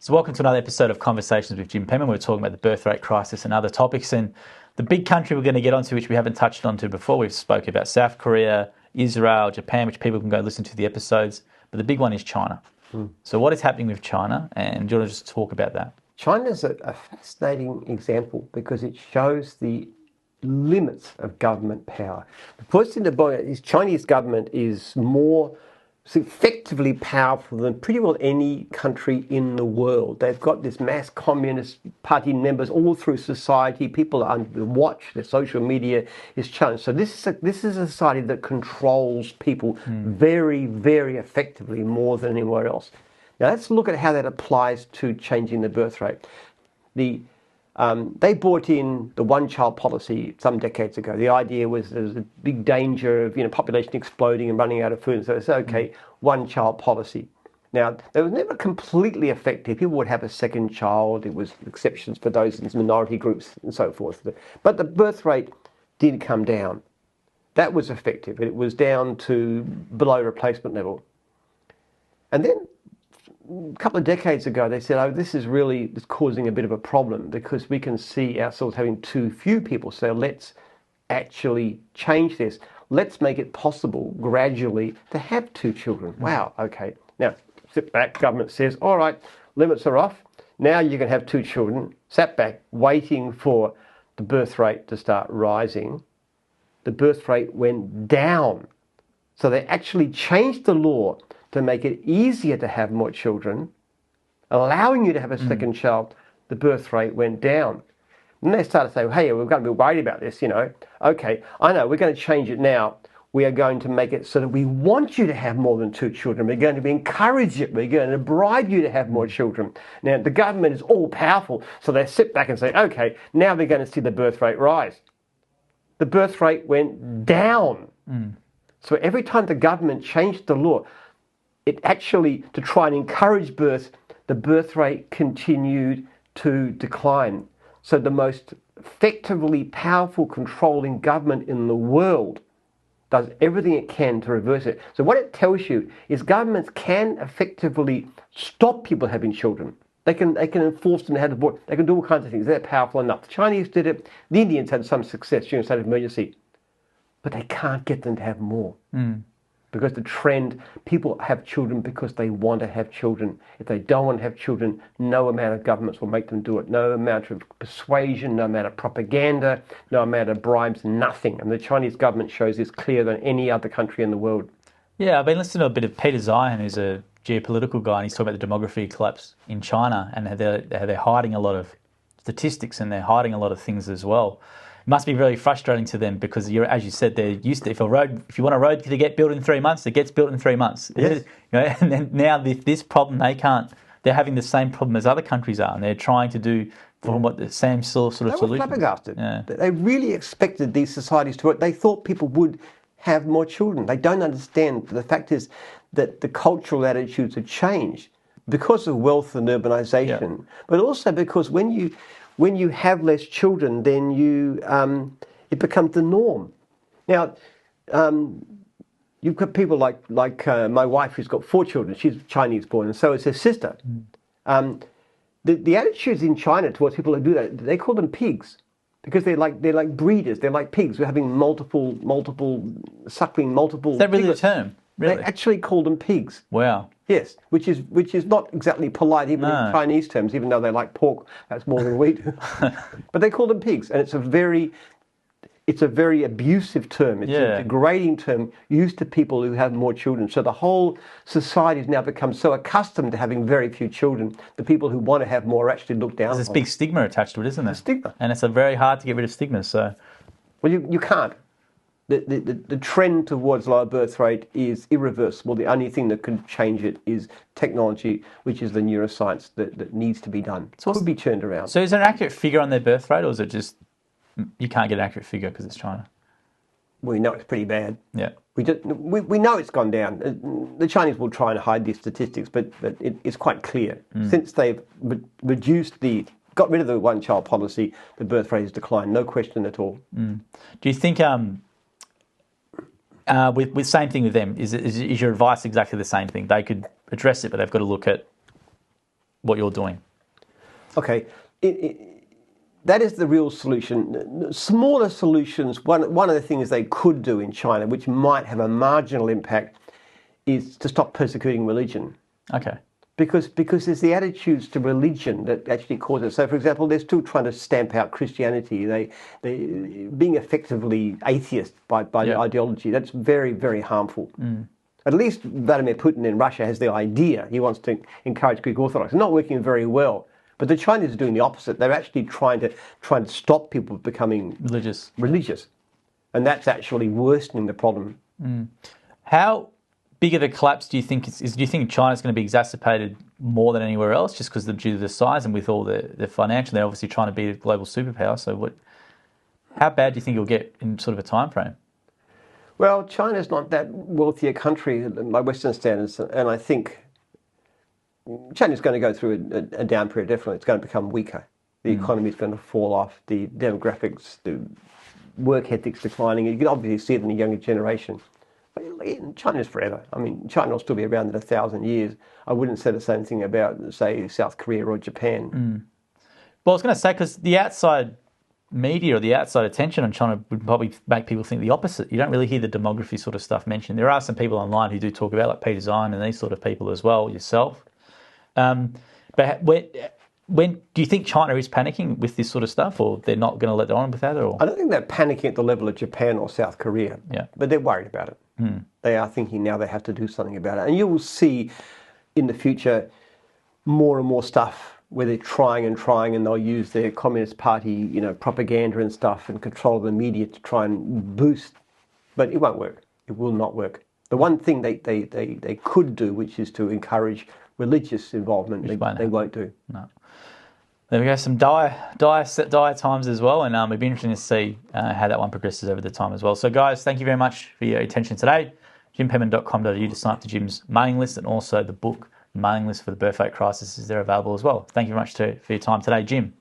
So welcome to another episode of Conversations with Jim Penman. We're talking about the birth rate crisis and other topics. And the big country we're going to get onto, which we haven't touched on to before, we've spoken about South Korea, Israel, Japan, which people can go listen to the episodes. But the big one is China. So what is happening with China? And do you want to just talk about that? China's a fascinating example because it shows the limits of government power. The first thing to is Chinese government is effectively powerful than pretty well any country in the world. They've got this mass communist party members all through society. People are under watch. Their social media is challenged. So this is a society that controls people very, very effectively, more than anywhere else. Now let's look at how that applies to changing the birth rate. They brought in the one-child policy some decades ago. The idea was there was a big danger of population exploding and running out of food. So it's okay, one-child policy. Now, it was never completely effective. People would have a second child. It was exceptions for those in minority groups and so forth. But the birth rate did come down. That was effective. It was down to below replacement level. And then a couple of decades ago, they said, this is really causing a bit of a problem because we can see ourselves having too few people. So let's actually change this. Let's make it possible gradually to have 2 children. Wow, okay. Now, sit back, government says, all right, limits are off. Now you can have 2 children. Sat back, waiting for the birth rate to start rising. The birth rate went down. So they actually changed the law to make it easier to have more children, allowing you to have a second child. The birth rate went down. And they started to say, hey, we're going to be worried about this, Okay, I know, we're going to change it now. We are going to make it so that we want you to have more than 2 children. We're going to encourage it. We're going to bribe you to have more children. Now, the government is all powerful, so they sit back and say, okay, now we're going to see the birth rate rise. The birth rate went down. So every time the government changed the law, it actually, to try and encourage birth, the birth rate continued to decline. So the most effectively powerful controlling government in the world does everything it can to reverse it. So what it tells you is governments can effectively stop people having children. They can enforce them to have the abortion. They can do all kinds of things. They're powerful enough. The Chinese did it. The Indians had some success during a state of emergency. But they can't get them to have more. Because the trend, people have children because they want to have children. If they don't want to have children, no amount of governments will make them do it. No amount of persuasion, no amount of propaganda, no amount of bribes, nothing. And the Chinese government shows this clearer than any other country in the world. Yeah, I've been listening to a bit of Peter Zion, who's a geopolitical guy, and he's talking about the demography collapse in China and how they're hiding a lot of statistics and they're hiding a lot of things as well. It must be really frustrating to them because, as you said, they're used to if you want a road to get built in 3 months, it gets built in 3 months. Yes. And then now this problem they're having the same problem as other countries are, and they're trying to do the same sort of solution. They were flabbergasted. Yeah. They really expected these societies to work. They thought people would have more children. They don't understand. The fact is that the cultural attitudes have changed because of wealth and urbanization, but also because when you have less children, then it becomes the norm. Now, you've got people like my wife who's got 4 children. She's Chinese born, and so is her sister. The attitudes in China towards people who do that, they call them pigs, because they're like breeders. They're like pigs. We're having multiple suckling multiple. Is that really the term? Really? They actually call them pigs. Wow. Yes, which is not exactly polite even in Chinese terms, even though they like pork. That's more than we do. But they call them pigs, and it's a very abusive term. It's a degrading term used to people who have more children. So the whole society has now become so accustomed to having very few children, the people who want to have more are actually looked down on. There's this big stigma attached to it, isn't there? A stigma. And it's very hard to get rid of stigma. So, well, you can't. The trend towards lower birth rate is irreversible. The only thing that can change it is technology, which is the neuroscience that needs to be done. So it could be turned around. So is there an accurate figure on their birth rate, or is it just you can't get an accurate figure because it's China? We know it's pretty bad. Yeah. We know it's gone down. The Chinese will try and hide these statistics, but it's quite clear. Since they've got rid of the one-child policy, the birth rate has declined. No question at all. Do you think... with same thing with them, is your advice exactly the same thing? They could address it, but they've got to look at what you're doing? Okay, that is the real solution. Smaller solutions, one of the things they could do in China, which might have a marginal impact, is to stop persecuting religion. Okay. Because it's the attitudes to religion that actually cause it. So, for example, they're still trying to stamp out Christianity. They being effectively atheist by the ideology. That's very, very harmful. At least Vladimir Putin in Russia has the idea. He wants to encourage Greek Orthodox. It's not working very well. But the Chinese are doing the opposite. They're actually trying to stop people becoming religious. And that's actually worsening the problem. How big of a collapse do you think do you think China's going to be exacerbated more than anywhere else, just because due to the size and with all the financial, they're obviously trying to be a global superpower. So how bad do you think it'll get in sort of a time frame? Well, China's not that wealthy a country by Western standards, and I think China's going to go through a down period, definitely. It's going to become weaker. The economy is going to fall off, the demographics, the work ethic's declining. You can obviously see it in the younger generation. But China's forever. I mean, China will still be around in 1,000 years. I wouldn't say the same thing about, say, South Korea or Japan. Well, I was going to say, because the outside media or the outside attention on China would probably make people think the opposite. You don't really hear the demography sort of stuff mentioned. There are some people online who do talk about, like Peter Zion and these sort of people as well, yourself. But when do you think China is panicking with this sort of stuff, or they're not going to let on with that? Or I don't think they're panicking at the level of Japan or South Korea. Yeah. But they're worried about it. They are thinking now they have to do something about it. And you will see in the future more and more stuff where they're trying, and they'll use their Communist Party, propaganda and stuff and control of the media to try and boost. But it won't work. It will not work. The one thing they could do, which is to encourage religious involvement, they won't do. No. There we go. Some dire times as well, and it'd be interesting to see how that one progresses over the time as well. So, guys, thank you very much for your attention today. JimPenman.com.au to sign up to Jim's mailing list, and also the book mailing list for the birth rate crisis is there available as well. Thank you very much for your time today, Jim.